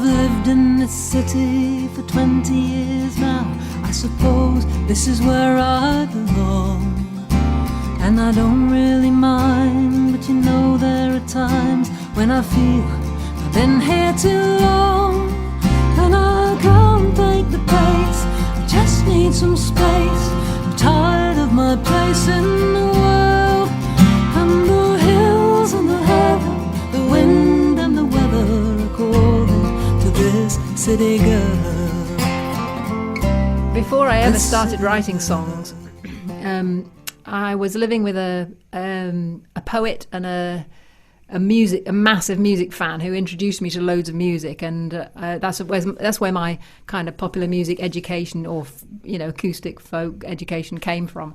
lived in this city for 20 years now. I suppose this is where I belong. And I don't really mind, but you know there are times when I feel I've been here too long. And I can't take the pace, I just need some space. I'm tired of my place in the world, and the hills and the heaven, the wind and the weather are calling to this city girl. Before I ever started writing songs, I was living with a poet and a massive music fan who introduced me to loads of music, and that's where my kind of popular music education, or acoustic folk education, came from.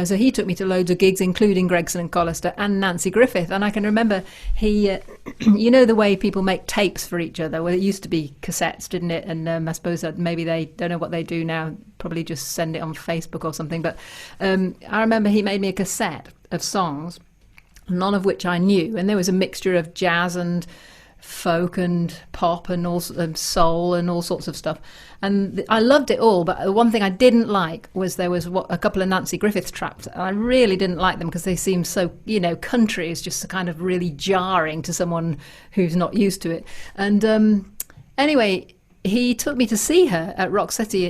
So he took me to loads of gigs, including Gregson and Collister and Nancy Griffith. And I can remember he, the way people make tapes for each other. Well, it used to be cassettes, didn't it? And I suppose that maybe they don't know what they do now, probably just send it on Facebook or something. But I remember he made me a cassette of songs, none of which I knew. And there was a mixture of jazz and folk and pop and soul and all sorts of stuff, and I loved it all. But the one thing I didn't like was there was a couple of Nancy Griffith tracks, and I really didn't like them because they seemed so, country is just kind of really jarring to someone who's not used to it. And anyway, he took me to see her at Rock City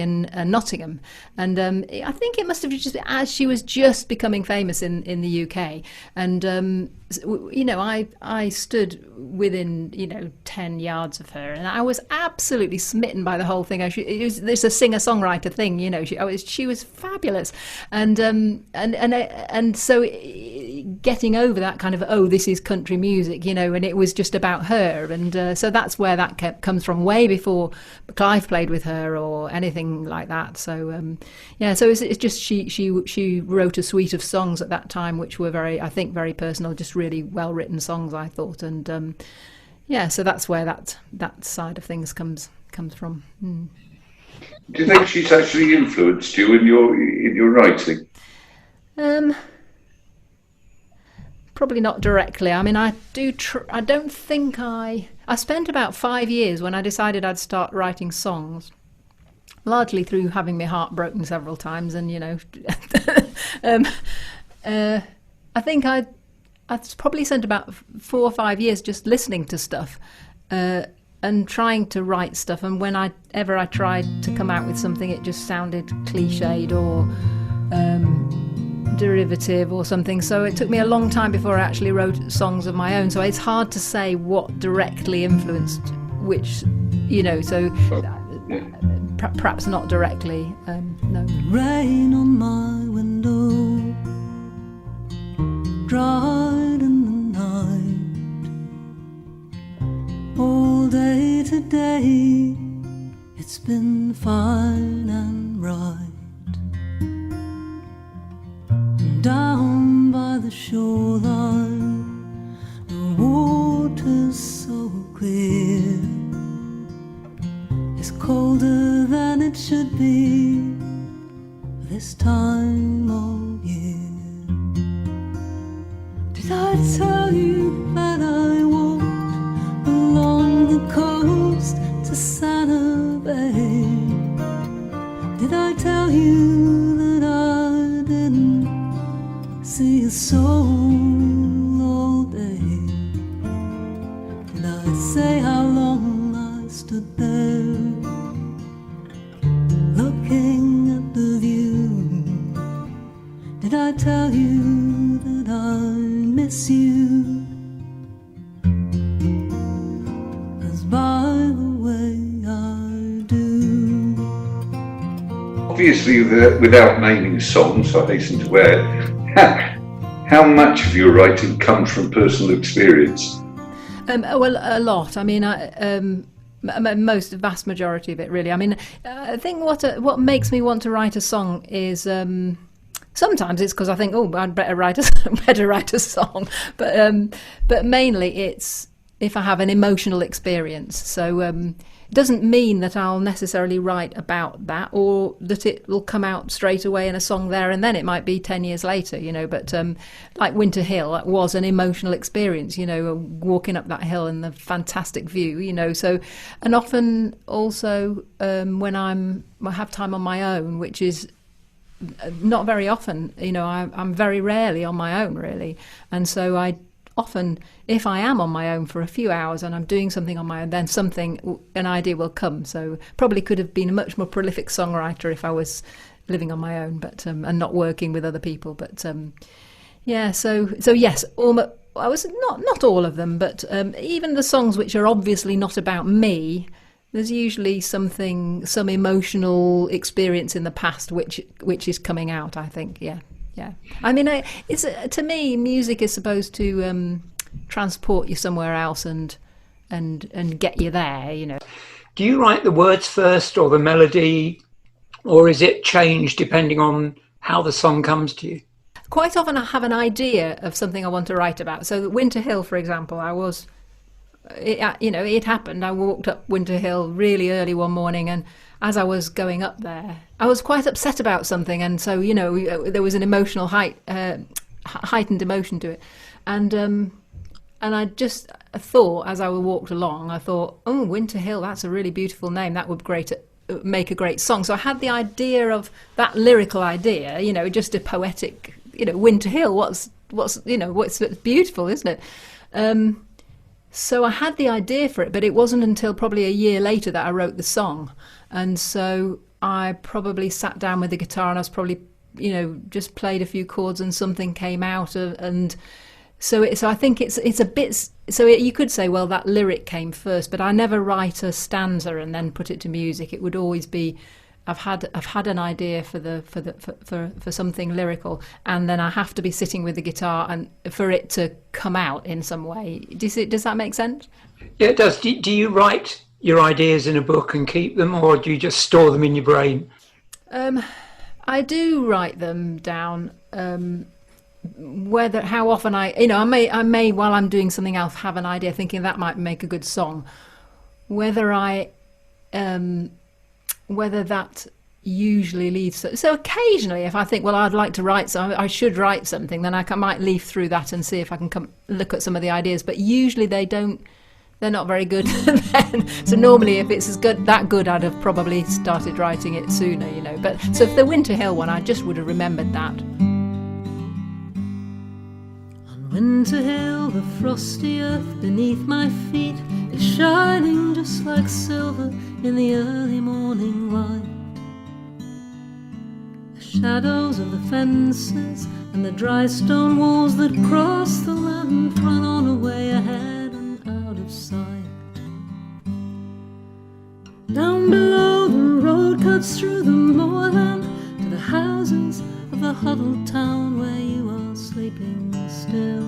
in Nottingham, and I think it must have just been as she was just becoming famous in the UK, and I stood within 10 yards of her, and I was absolutely smitten by the whole thing. It's a singer-songwriter thing, she was fabulous, and so getting over that kind of this is country music, and it was just about her, and so that's where that comes from, way before Clive played with her or anything like that. So so it's just she wrote a suite of songs at that time which were very personal, just really well written songs, I thought, and so that's where that side of things comes from. Do you think she's actually influenced you in your writing? Probably not directly. I mean, I don't think I spent about 5 years when I decided I'd start writing songs, largely through having my heart broken several times, and I think I probably spent about 4 or 5 years just listening to stuff and trying to write stuff, and whenever I tried to come out with something, it just sounded cliched or derivative or something. So it took me a long time before I actually wrote songs of my own. So it's hard to say what directly influenced which, perhaps not directly, no. Rain on my window, dried in the night, all day today, it's been fine and right. Down by the shoreline, the water's so clear. It's colder than it should be this time of year. Did I tell you that I walked along the coast to Santa Bay? Did I tell you that I didn't see a soul all day? Did I say how long I stood there looking at the view? Did I tell you that I miss you? 'Cause by the way I do. Obviously, without naming songs, I hasten to add, how much of your writing comes from personal experience? Well, a lot. I mean, vast majority of it, really. I mean, I think what makes me want to write a song is sometimes it's because I think, I'd better write a song. But mainly it's if I have an emotional experience. So it doesn't mean that I'll necessarily write about that, or that it will come out straight away in a song there and then. It might be 10 years later, you know. But like Winter Hill, that was an emotional experience, you know, walking up that hill and the fantastic view, you know. So, and often also when I have time on my own, which is not very often, you know, I'm very rarely on my own, really. And so I often, if I am on my own for a few hours and I'm doing something on my own, then an idea will come. So probably could have been a much more prolific songwriter if I was living on my own, but and not working with other people. But yeah, so yes, I was not all of them, but even the songs which are obviously not about me, there's usually some emotional experience in the past which is coming out, I think. Yeah. I mean, it's to me, music is supposed to transport you somewhere else and get you there, you know. Do you write the words first or the melody, or is it changed depending on how the song comes to you? Quite often I have an idea of something I want to write about. So Winter Hill, for example, it happened. I walked up Winter Hill really early one morning, and as I was going up there, I was quite upset about something, and so, you know, there was an emotional heightened emotion to it, and I just thought, as I walked along, I thought, oh, Winter Hill, that's a really beautiful name. That would make a great song. So I had the idea of that lyrical idea, you know, just a poetic, you know, Winter Hill. What's beautiful, isn't it? So I had the idea for it, but it wasn't until probably a year later that I wrote the song. And so I probably sat down with the guitar and I was probably, you know, just played a few chords and something came out. And so I think it's a bit, so you could say, well, that lyric came first, but I never write a stanza and then put it to music. It would always be, I've had an idea for something lyrical, and then I have to be sitting with the guitar and for it to come out in some way. Does that make sense? Yeah, it does. Do you write your ideas in a book and keep them, or do you just store them in your brain? I do write them down. How often I may while I'm doing something else have an idea thinking that might make a good song. Whether that usually leads to... So occasionally, if I think, well, I'd like to write I should write something, then I might leaf through that and see if I can look at some of the ideas. But usually they're not very good then. So normally, if it's that good, I'd have probably started writing it sooner, you know. But so for the Winter Hill one, I just would have remembered that. On Winter Hill, the frosty earth beneath my feet is shining just like silver in the early morning light. The shadows of the fences and the dry stone walls that cross the land run on away ahead and out of sight. Down below, the road cuts through the moorland to the houses of the huddled town where you are sleeping still.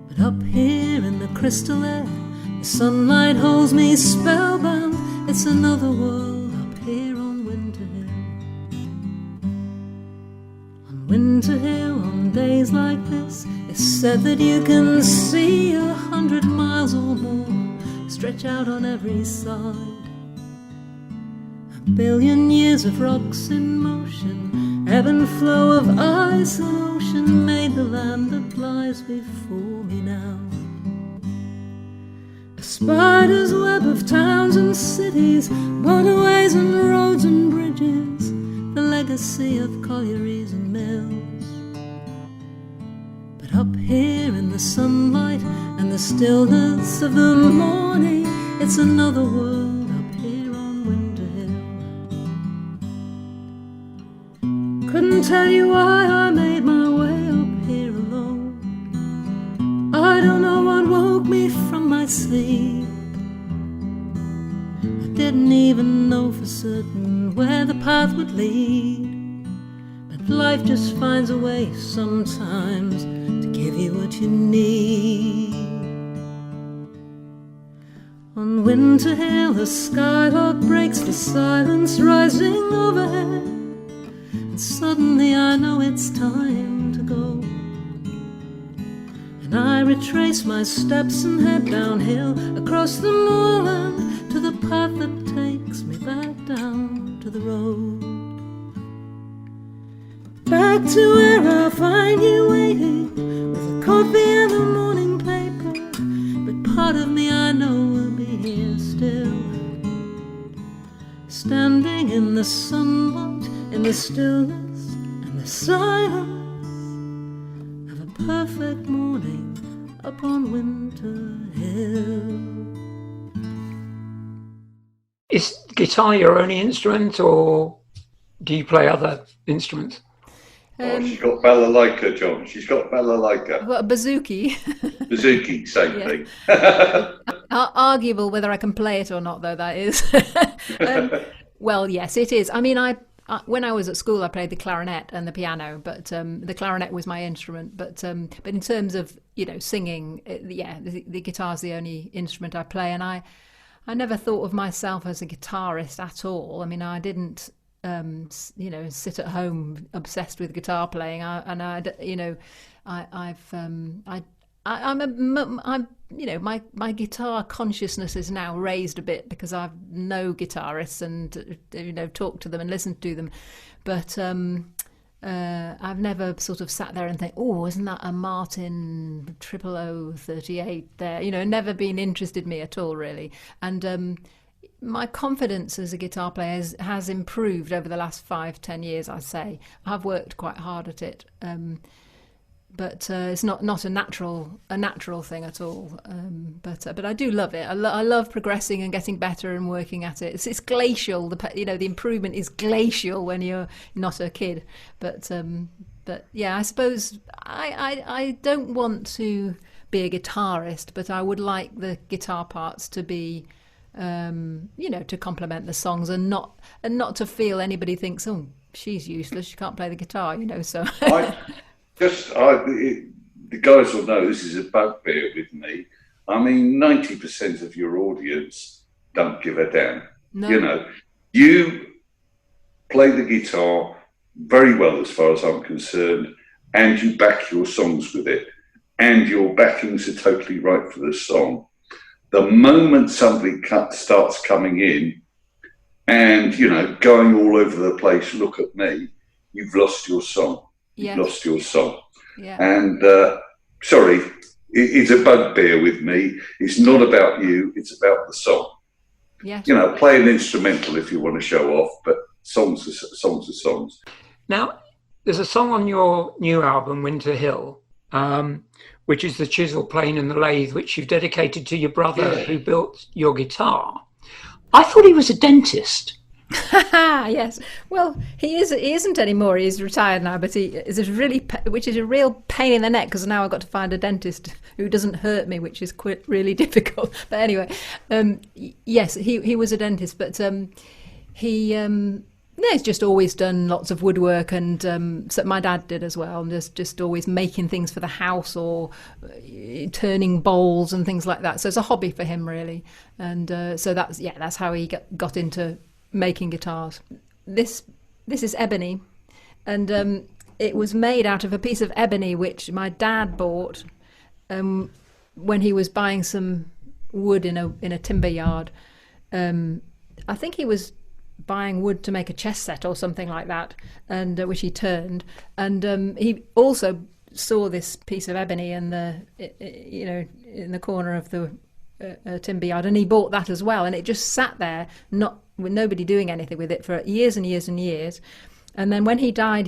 But up here in the crystal air, the sunlight holds me spellbound. It's another world up here on Winter Hill. On Winter Hill, on days like this, it's said that you can see 100 miles or more stretch out on every side. 1 billion years of rocks in motion, ebb and flow of ice and ocean made the land that lies before me now. A spider's web of towns and cities, motorways and roads and bridges, the legacy of collieries and mills. But up here in the sunlight and the stillness of the morning, it's another world up here on Winter Hill. Couldn't tell you why I made my way up here alone. I don't know what woke me from my sleep. I didn't even know for certain where the path would lead. But life just finds a way sometimes to give you what you need. On Winter Hill, the skylark breaks the silence rising overhead, and suddenly I know it's time to go. And I retrace my steps and head downhill across the moorland to the path that takes me back down to the road. Back to where I'll find you waiting with a coffee and a morning paper. But part of me I know will be here still, standing in the sunlight, in the stillness and the silence of a perfect morning upon Winter Hill. Is guitar your only instrument, or do you play other instruments? She's got balalaika, John. She's got balalaika. Well, a bouzouki. Bouzouki, same thing. Arguable whether I can play it or not, though, that is. Well, yes, it is. I mean, I when I was at school, I played the clarinet and the piano, but the clarinet was my instrument. But in terms of, singing, the guitar's the only instrument I play, and I never thought of myself as a guitarist at all. I mean, I didn't sit at home obsessed with guitar playing. My guitar consciousness is now raised a bit because I know guitarists and talk to them and listen to them, but I've never sort of sat there and think, oh, isn't that a Martin 00038 there? Never been interested me at all, really. And my confidence as a guitar player has improved over the last 5-10 years, I'd say. I've worked quite hard at it, but it's not a natural thing at all. But I do love it. I love progressing and getting better and working at it. It's glacial. The improvement is glacial when you're not a kid. But yeah, I suppose I don't want to be a guitarist, but I would like the guitar parts to be to complement the songs and not to feel anybody thinks, oh, she's useless, she can't play the guitar, so the guys will know this is a bugbear with me. I mean, 90% of your audience don't give a damn. No. You play the guitar very well as far as I'm concerned, and you back your songs with it, and your backings are totally right for the song. The moment somebody starts coming in and, going all over the place, look at me, you've lost your song. You've lost your song. Yeah. And, sorry, it's a bugbear with me. It's not about you, it's about the song. Yeah. Play an instrumental if you want to show off, but songs are songs. Now, there's a song on your new album, Winter Hill, which is the chisel, plane and the lathe, which you've dedicated to your brother who built your guitar. I thought he was a dentist. Yes. Well, he isn't anymore. He's retired now, but which is a real pain in the neck, because now I've got to find a dentist who doesn't hurt me, which is really difficult. But anyway, yes, he was a dentist, but he's just always done lots of woodwork, and so my dad did as well, and just always making things for the house or turning bowls and things like that. So it's a hobby for him, really, and so that's how he got into making guitars. This is ebony, and it was made out of a piece of ebony which my dad bought when he was buying some wood in a timber yard. I think he was buying wood to make a chess set or something like that, and which he turned, and he also saw this piece of ebony in the corner of the timber yard, and he bought that as well, and it just sat there, not with nobody doing anything with it, for years and years and years. And then when he died,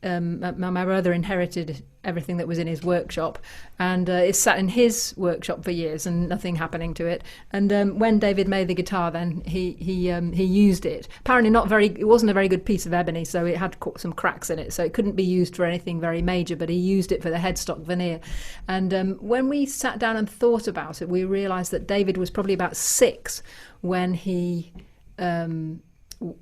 my brother inherited everything that was in his workshop, and it sat in his workshop for years and nothing happening to it. And when David made the guitar, then he used it. Apparently it wasn't a very good piece of ebony, so it had some cracks in it, so it couldn't be used for anything very major, but he used it for the headstock veneer. And when we sat down and thought about it, we realised that David was probably about 6 when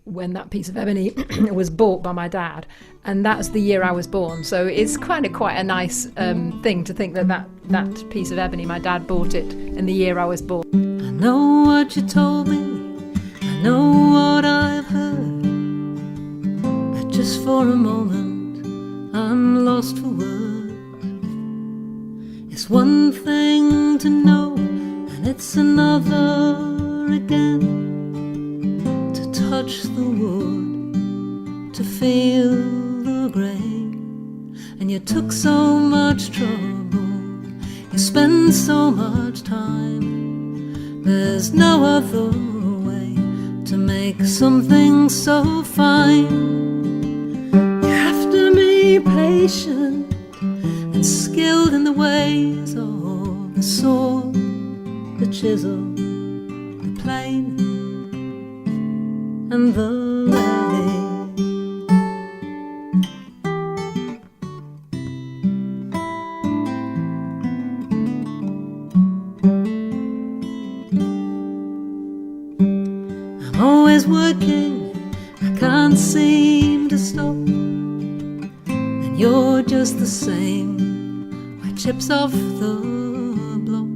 when that piece of ebony was bought by my dad, and that's the year I was born. So it's kind of quite a nice thing to think that piece of ebony, my dad bought it in the year I was born. I know what you told me, I know what I've heard, but just for a moment I'm lost for words. It's It's one thing to know, and it's another again to touch the wood, to feel the grain. And you took so much trouble, you spend so much time. There's no other way to make something so fine. You have to be patient and skilled in the ways of the sword, the chisel, the plane, and the lathe. I'm always working, I can't seem to stop, and you're just the same, chips off the block.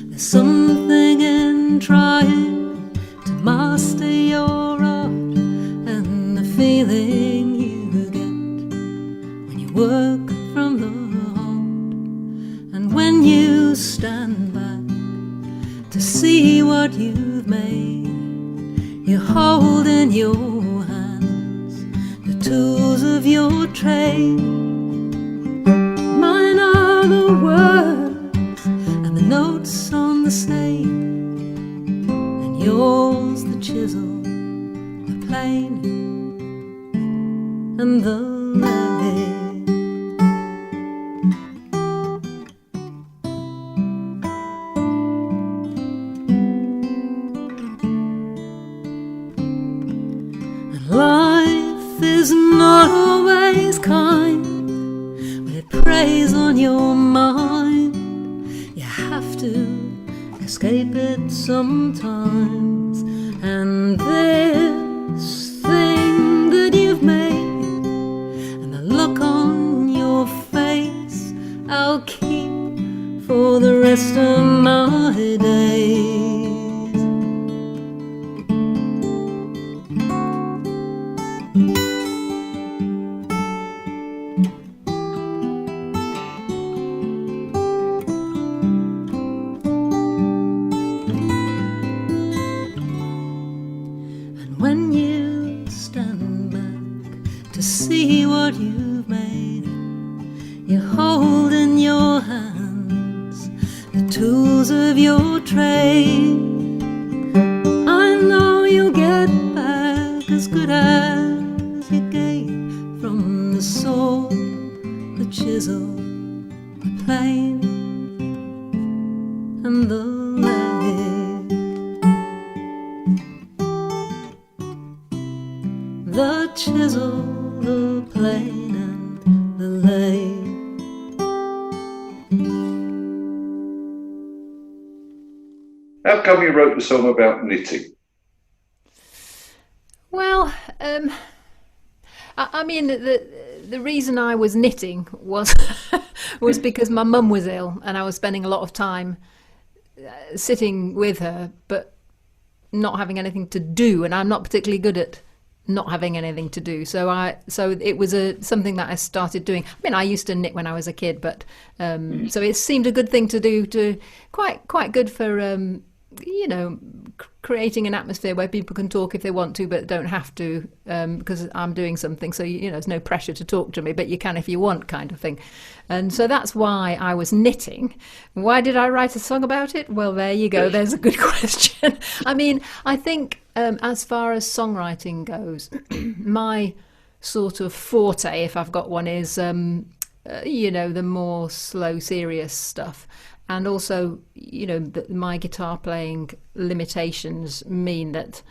There's something in trying to master your art, and the feeling you get when you work from the heart. And when you stand back to see what you've made, you hold in your hands the tools of your trade. The words and the notes on the slate, and yours the chisel, the plane, and the lathe. And life is not always kind, preys on your mind. You have to escape it sometimes. And this thing that you've made, and the look on your face, I'll keep for the rest of my days. When you stand back to see what you've made, you hold in your hands the tools of your trade. I know you'll get back as good as you gave, from the sword, the chisel, the plane, and the lathe. The chisel, the plane, and the lathe. How come you wrote the song about knitting? Well, I mean, the reason I was knitting was was because my mum was ill, and I was spending a lot of time sitting with her, but not having anything to do, and I'm not particularly good at not having anything to do, so it was something that I started doing. I mean, I used to knit when I was a kid, but so it seemed a good thing to do, to quite good for creating an atmosphere where people can talk if they want to, but don't have to, because I'm doing something, so there's no pressure to talk to me, but you can if you want, kind of thing. And so that's why I was knitting. Why did I write a song about it? Well, there you go. There's a good question. I mean, I think as far as songwriting goes, my sort of forte, if I've got one, is the more slow, serious stuff. And also, my guitar playing limitations mean that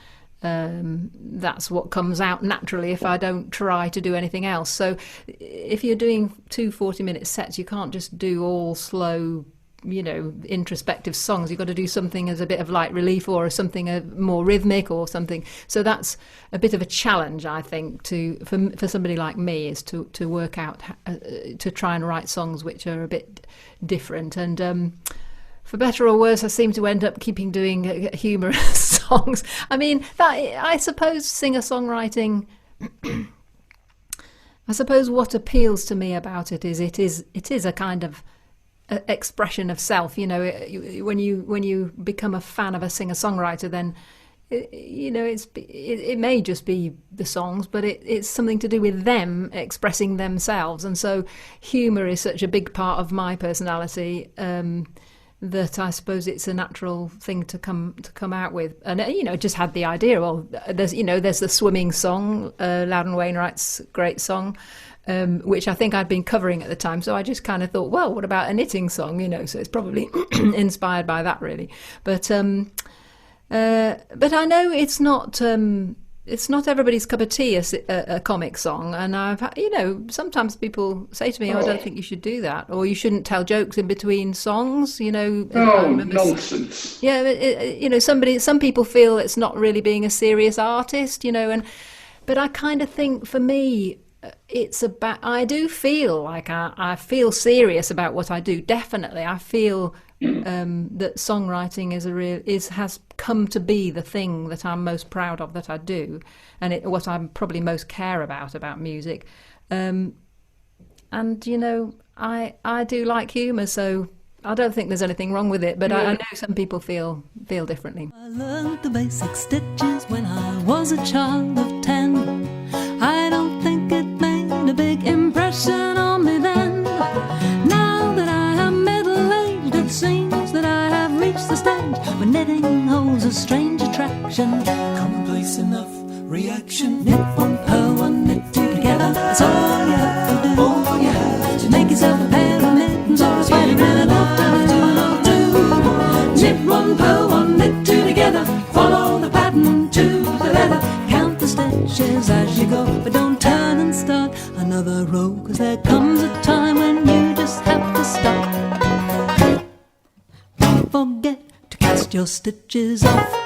that's what comes out naturally if I don't try to do anything else. So if you're doing 2 40-minute sets, you can't just do all slow, introspective songs. You've got to do something as a bit of light relief, or something more rhythmic, or something. So that's a bit of a challenge, I think, for somebody like me, is to work out to try and write songs which are a bit different. And for better or worse, I seem to end up doing humorous songs. I mean, I suppose singer-songwriting. I suppose what appeals to me about it is it is a kind of expression of self. You know, when you become a fan of a singer-songwriter, then it may just be the songs, but it's something to do with them expressing themselves. And so humour is such a big part of my personality that I suppose it's a natural thing to come out with. And just had the idea, well, there's the swimming song, Loudon Wainwright's great song, which I think I'd been covering at the time. So I just kind of thought, well, what about a knitting song? So it's probably inspired by that, really. But I know it's not everybody's cup of tea, a comic song. And sometimes people say to me, I don't think you should do that, or you shouldn't tell jokes in between songs. Nonsense. Yeah, some people feel it's not really being a serious artist, but I kind of think for me, it's about, I do feel like I feel serious about what I do. Definitely, I feel that songwriting has come to be the thing that I'm most proud of that I do, and what I'm probably most care about music. I do like humour, so I don't think there's anything wrong with it. But I know some people feel differently. I learned the basic stitches when I was a child of 10. I don't think it made a big impression on me then. Now that I am middle-aged, it seems that I have reached the stage where knitting holds a strange attraction. Commonplace enough reaction. Knit one, purl one, knit two together. That's all you have to do. All you have to make yourself a pair of mittens or a sweater and an afternoon. Knit one, purl one, knit two together. Follow the pattern to the leather. Count the stitches as you go, but don't turn and start another row, 'cause there comes a time when you just have to stop. Don't forget to cast your stitches off.